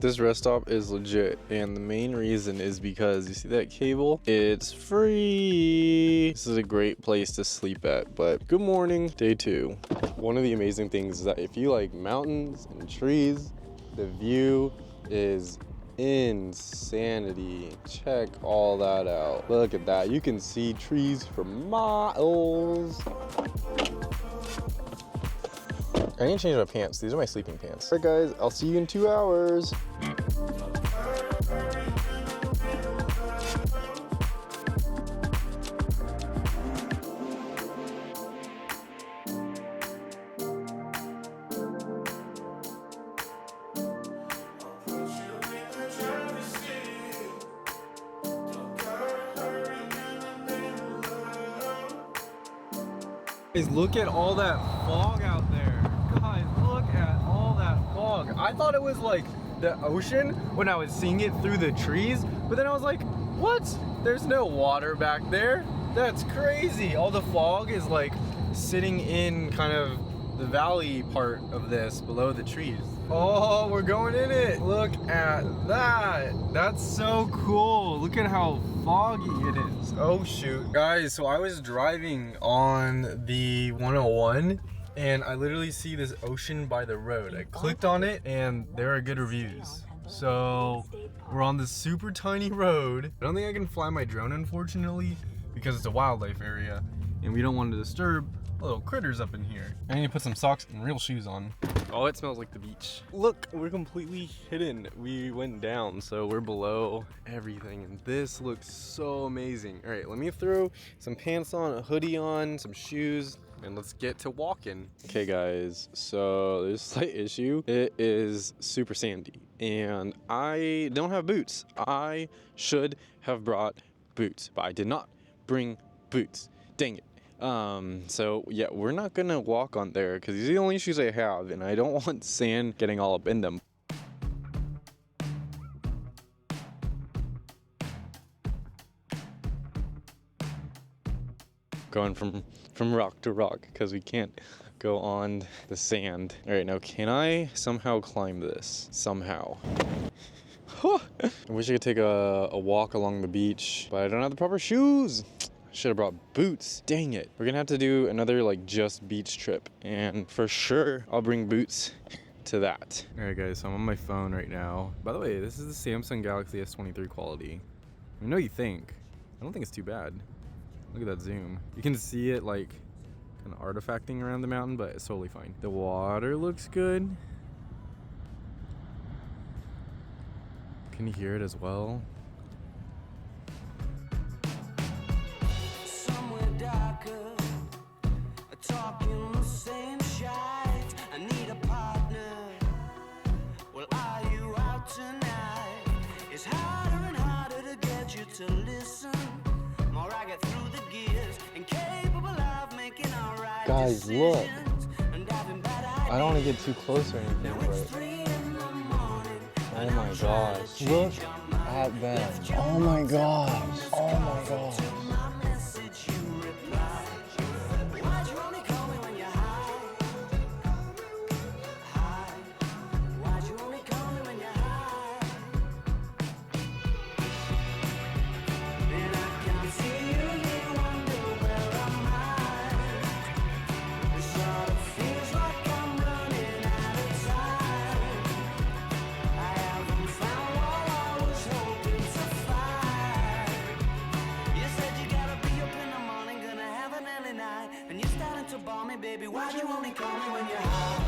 This rest stop is legit, and the main reason is because you see that cable? It's free. This is a great place to sleep at. But good morning, day 2. One of the amazing things is that if you like mountains and trees, the view is insanity. Check all that out. Look at that. You can see trees for miles. I need to change my pants. These are my sleeping pants. All right, guys, I'll see you in 2 hours. Guys, look at all that fog out there. Guys, look at all that fog. I thought it was like the ocean when I was seeing it through the trees, but then I was like, what? There's no water back there. That's crazy. All the fog is like sitting in kind of the valley part of this below the trees. Oh, we're going in it. Look at that. That's so cool. Look at how foggy it is. Oh shoot. Guys, so I was driving on the 101 and I literally see this ocean by the road. I clicked on it and there are good reviews. So we're on this super tiny road. I don't think I can fly my drone, unfortunately, because it's a wildlife area and we don't want to disturb little critters up in here. I need to put some socks and real shoes on. Oh, it smells like the beach. Look, we're completely hidden. We went down, so we're below everything, and this looks so amazing. All right, let me throw some pants on, a hoodie on, some shoes, and let's get to walking. Okay, guys, so there's a slight issue. It is super sandy, and I don't have boots. I should have brought boots, but I did not bring boots. Dang it. So yeah, we're not gonna walk on there because these are the only shoes I have and I don't want sand getting all up in them. Going from rock to rock because we can't go on the sand. All right, now can I somehow climb this? Somehow. I wish I could take a walk along the beach, but I don't have the proper shoes. Should have brought boots. Dang it. We're gonna have to do another like just beach trip, and for sure I'll bring boots to that. All right, guys, so I'm on my phone right now. By the way, this is the Samsung Galaxy S23 quality. I know you think. I don't think it's too bad. Look at that zoom. You can see it like kind of artifacting around the mountain, but it's totally fine. The water looks good. Can you hear it as well? Talking the same shite. I need a partner. Well, are you out tonight? It's harder and harder to get you to listen. More I get through the gears, incapable of making all right guys, decisions. look. And having bad ideas. I don't want to get too close or anything, Now but it's 3 in the morning. oh my gosh, look at them. Oh my gosh, oh my gosh. Baby, why'd you only call me when you're high?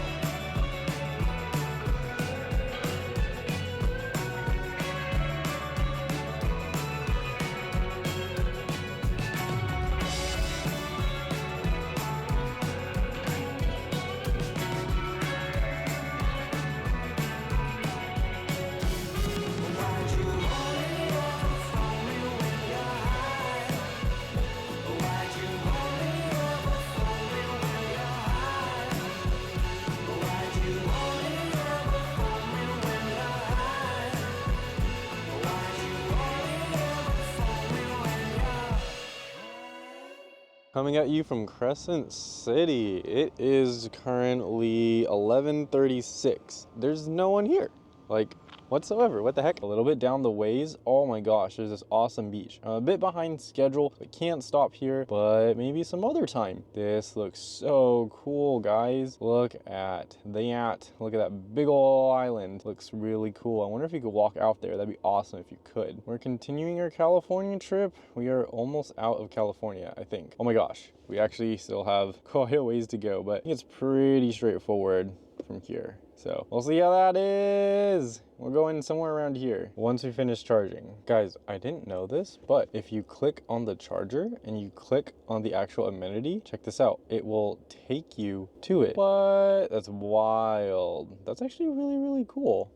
Coming at you from Crescent City. It is currently 11:36. There's no one here. Like, whatsoever. What the heck? A little bit down the ways, oh my gosh, there's this awesome beach. I'm a bit behind schedule, I can't stop here, but maybe some other time. This looks so cool, guys. Look at that. Look at that big ol' island. Looks really cool. I wonder if you could walk out there. That'd be awesome if you could. We're continuing our California trip. We are almost out of California, I think. Oh my gosh, we actually still have quite a ways to go, but I think it's pretty straightforward from here. So we'll see how that is. We're going somewhere around here once we finish charging. Guys, I didn't know this, but if you click on the charger and you click on the actual amenity, check this out. It will take you to it. What? That's wild. That's actually really, really cool.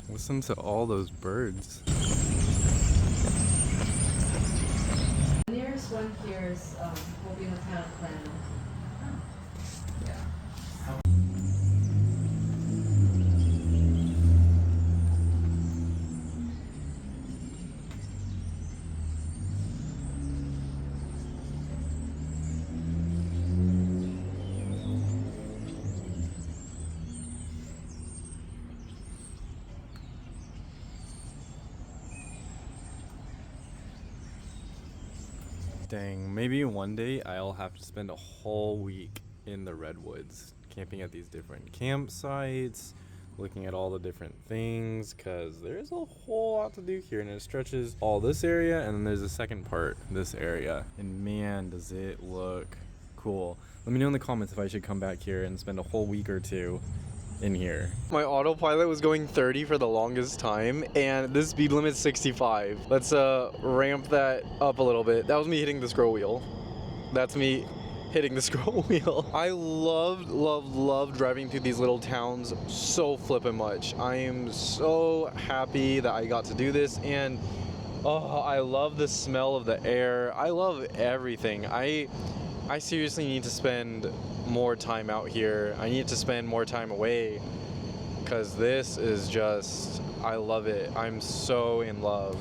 Listen to all those birds. The nearest one here is will be in the town of Clan. Dang, maybe one day I'll have to spend a whole week in the Redwoods, camping at these different campsites, looking at all the different things, because there's a whole lot to do here, and it stretches all this area, and then there's a second part, this area, and man, does it look cool. Let me know in the comments if I should come back here and spend a whole week or two in here. My autopilot was going 30 for the longest time, and this speed limit's 65. Let's ramp that up a little bit. That was me hitting the scroll wheel. That's me hitting the scroll wheel. I love driving through these little towns so flippin' much. I am so happy that I got to do this, and oh, I love the smell of the air. I love everything. I seriously need to spend more time out here. I need to spend more time away, because this is just, I love it. I'm so in love.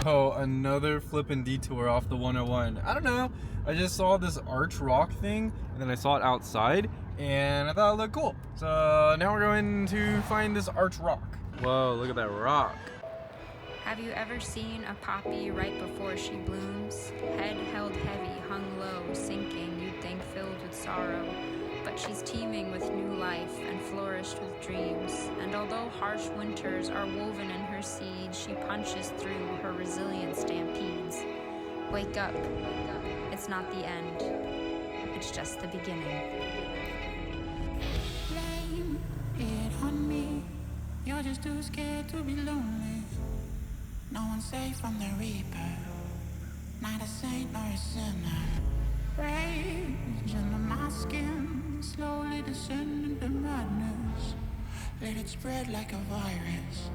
Oh, another flippin' detour off the 101. I don't know. I just saw this arch rock thing, and then I saw it outside, and I thought it looked cool. So now we're going to find this arch rock. Whoa, look at that rock. Have you ever seen a poppy right before she blooms? Head held heavy, hung low, sinking, you'd think filled with sorrow. But she's teeming with new life and flourished with dreams. And although harsh winters are woven in her seed, she punches through her resilient stampedes. Wake up. It's not the end. It's just the beginning. Blame it on me. You're just too scared to be lonely. No one's safe from the reaper. Not a saint nor a sinner. Rage under my skin. Slowly descend into madness. Let it spread like a virus.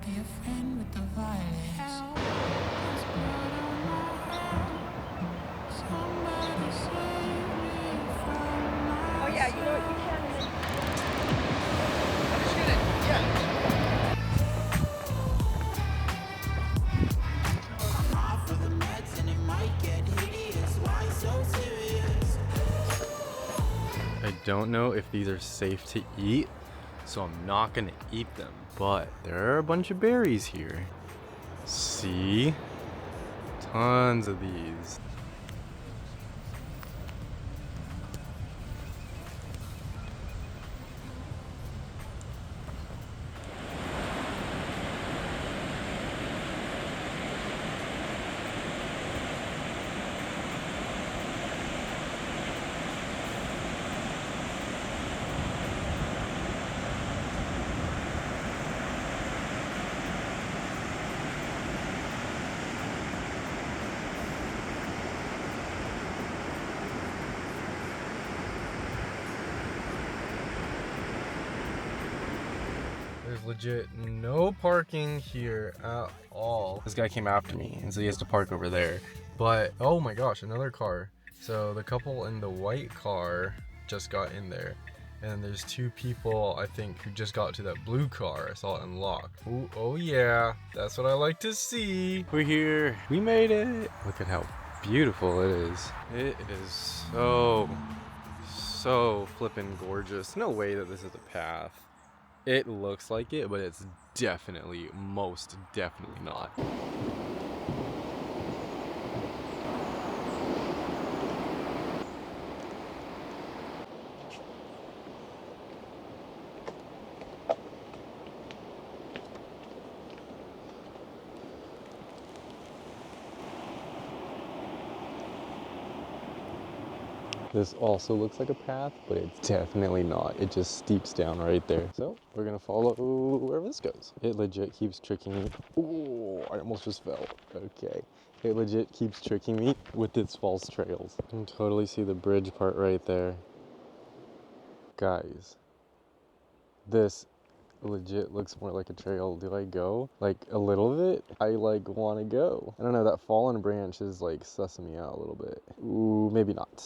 Be a friend with the violence. Help. There's blood on my hand. Somebody save me from myself. Oh yeah, you know what, you can. I'm just gonna, yeah. I'm off of the meds and it might get hideous. Why so serious? I don't know if these are safe to eat, so I'm not gonna eat them. But there are a bunch of berries here. See? Tons of these. There's legit no parking here at all. This guy came after me, and so he has to park over there. But, oh my gosh, another car. So the couple in the white car just got in there. And there's two people, I think, who just got to that blue car. I saw it unlocked. Ooh, oh yeah, that's what I like to see. We're here. We made it. Look at how beautiful it is. It is so flippin' gorgeous. No way that this is a path. It looks like it, but it's definitely, most definitely not. This also looks like a path, but it's definitely not. It just steeps down right there. So we're gonna follow wherever this goes. It legit keeps tricking me. Oh, I almost just fell. Okay. It legit keeps tricking me with its false trails. You can totally see the bridge part right there. Guys, this legit looks more like a trail. Do I go? Like a little bit? I like want to go. I don't know, that fallen branch is like sussing me out a little bit. Ooh, maybe not.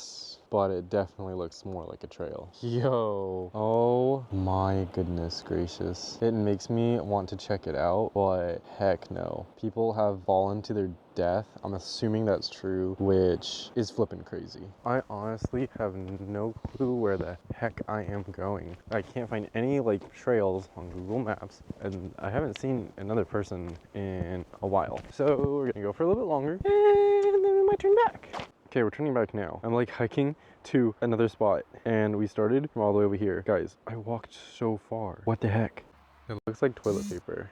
But it definitely looks more like a trail. Yo, oh my goodness gracious. It makes me want to check it out, but heck no. People have fallen to their death. I'm assuming that's true, which is flippin' crazy. I honestly have no clue where the heck I am going. I can't find any like trails on Google Maps, and I haven't seen another person in a while. So we're gonna go for a little bit longer, and then we might turn back. Okay, we're turning back now. I'm like hiking to another spot, and we started from all the way over here. Guys, I walked so far. What the heck? It looks like toilet paper.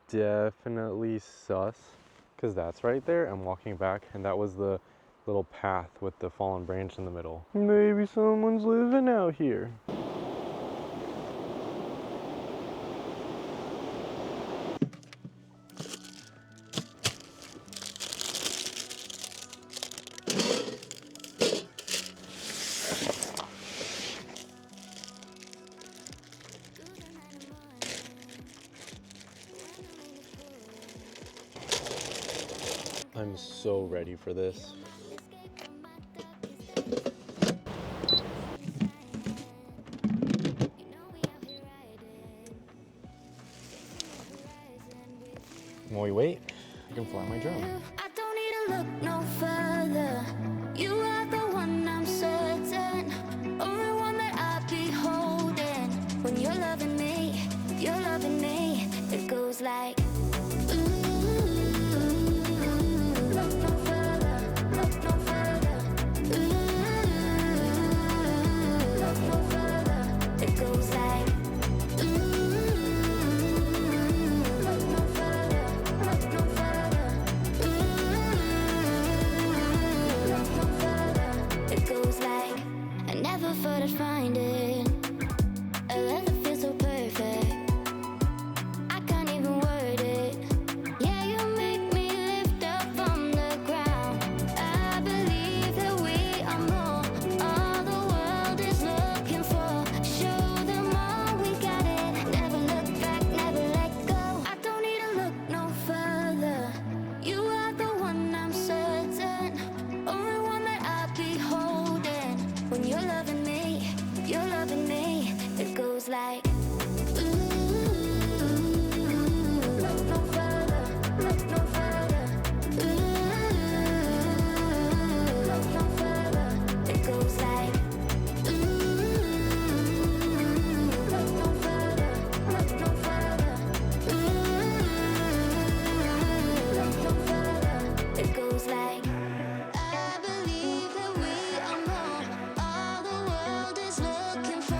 Definitely sus, because that's right there. I'm walking back, and that was the little path with the fallen branch in the middle. Maybe someone's living out here. I'm so ready for this. While we wait, I can fly my drone. I don't need to look no further. You are the one I'm certain, only one that I'll be holding. When you're loving me, it goes like find it. A love that feels so perfect. I can't even word it. Yeah, you make me lift up from the ground. I believe that we are more. All the world is looking for. Show them all we got it. Never look back, never let go. I don't need to look no further. You are the one I'm certain. Only one that I'll be holding. When you're loving me, it goes like look no further, look no further. Look no further. It goes like look no further, look no further. Look no further. It goes like I believe that we are more. All the world is looking for.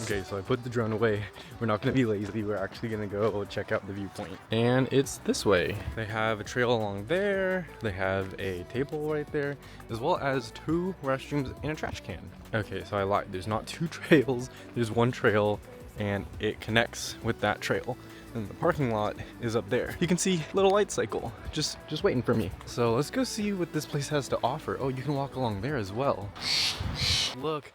Okay, so I put the drone away. We're not gonna be lazy. We're actually gonna go check out the viewpoint. And it's this way. They have a trail along there. They have a table right there, as well as 2 restrooms and a trash can. Okay, so I lied. There's not 2 trails. There's 1 trail, and it connects with that trail. And the parking lot is up there. You can see little light cycle, just waiting for me. So let's go see what this place has to offer. Oh, you can walk along there as well. Look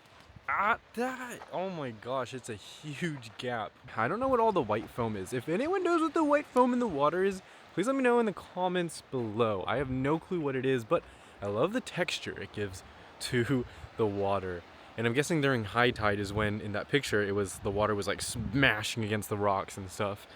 at that. Oh my gosh, it's a huge gap. I don't know what all the white foam is. If anyone knows what the white foam in the water is, please let me know in the comments below. I have no clue what it is, but I love the texture it gives to the water. And I'm guessing during high tide is when, in that picture, the water was like smashing against the rocks and stuff.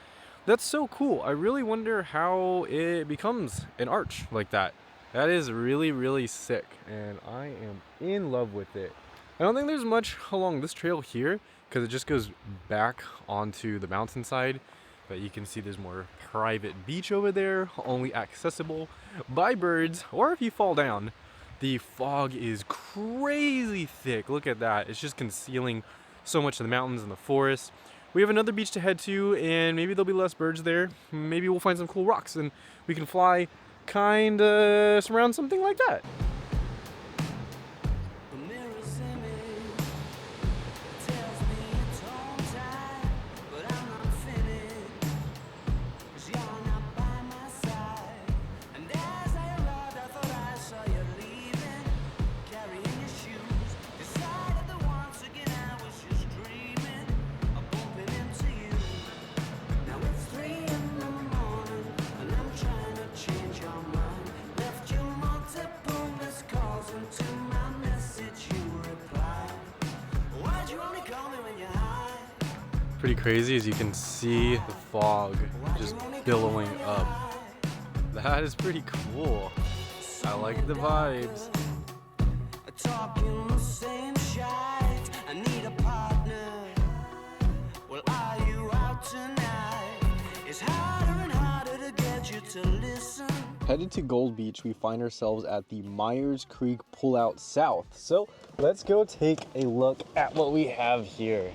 That's so cool. I really wonder how it becomes an arch like that. That is really, really sick, and I am in love with it. I don't think there's much along this trail here, because it just goes back onto the mountainside. But you can see there's more private beach over there, only accessible by birds, or if you fall down. The fog is crazy thick. Look at that. It's just concealing so much of the mountains and the forest. We have another beach to head to, and maybe there'll be less birds there. Maybe we'll find some cool rocks, and we can fly kinda surround something like that. The mirror's image tells me it's on time, but I'm not finished, 'cause you're not by my side. And as I arrived, I thought I saw you leaving, carrying your shoes. Decided that once again I was just dreaming of bumping into you. Now it's 3 in the morning, and I'm trying to change your mind. Left you multiple missed calls, and to my message you replied. Why'd you only call me when you're high? Pretty crazy, as you can see the fog just billowing up. That is pretty cool. I like the vibes. Talking the same shite. I need a partner. Well, are you out tonight? It's harder and harder to get you to listen. Headed to Gold Beach, we find ourselves at the Meyers Creek Pullout South. So let's go take a look at what we have here.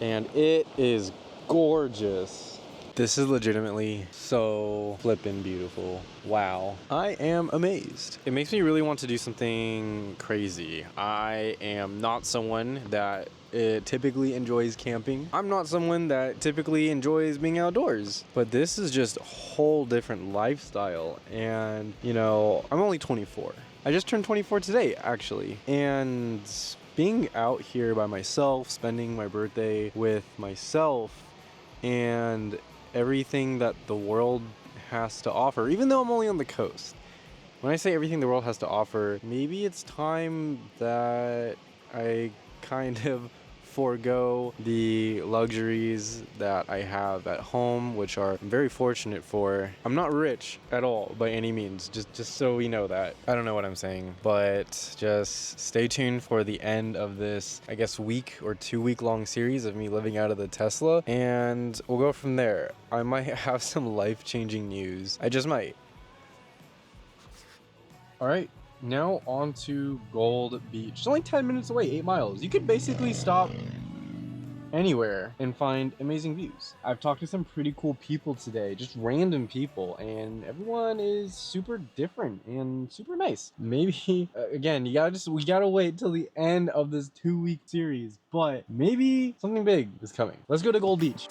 And it is gorgeous. This is legitimately so flippin' beautiful. Wow. I am amazed. It makes me really want to do something crazy. I am not someone that typically enjoys camping. I'm not someone that typically enjoys being outdoors. But this is just a whole different lifestyle. And, you know, I'm only 24. I just turned 24 today, actually. And being out here by myself, spending my birthday with myself, and everything that the world has to offer, even though I'm only on the coast. When I say everything the world has to offer, maybe it's time that I kind of forego the luxuries that I have at home, which are I'm very fortunate for. I'm not rich at all by any means, just so we know that. I don't know what I'm saying, but just stay tuned for the end of this, I guess, week or 2 week long series of me living out of the Tesla, and we'll go from there. I might have some life-changing news. I just might. All right. Now on to Gold Beach. It's only 10 minutes away, 8 miles. You could basically stop anywhere and find amazing views. I've talked to some pretty cool people today, just random people, and everyone is super different and super nice. Maybe, again, we gotta wait till the end of this 2 week series, but maybe something big is coming. Let's go to Gold Beach.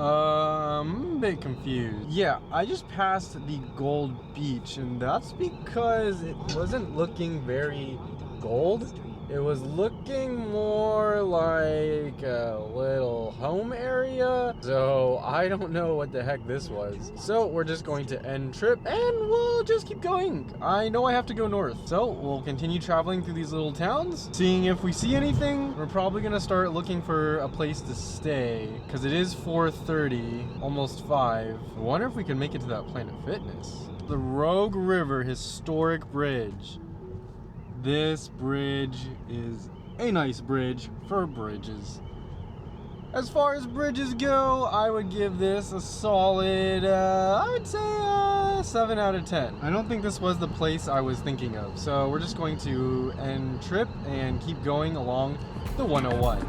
I'm a bit confused. Yeah, I just passed the Gold Beach, and that's because it wasn't looking very gold. It was looking more like a little home area, so I don't know what the heck this was. So we're just going to end trip, and we'll just keep going. I know I have to go north, so we'll continue traveling through these little towns, seeing if we see anything. We're probably gonna start looking for a place to stay, because it is 4:30, almost 5. I wonder if we can make it to that Planet Fitness. The Rogue River Historic Bridge. This bridge is a nice bridge for bridges. As far as bridges go, I would give this a solid, I would say 7 out of 10. I don't think this was the place I was thinking of, so we're just going to end trip and keep going along the 101.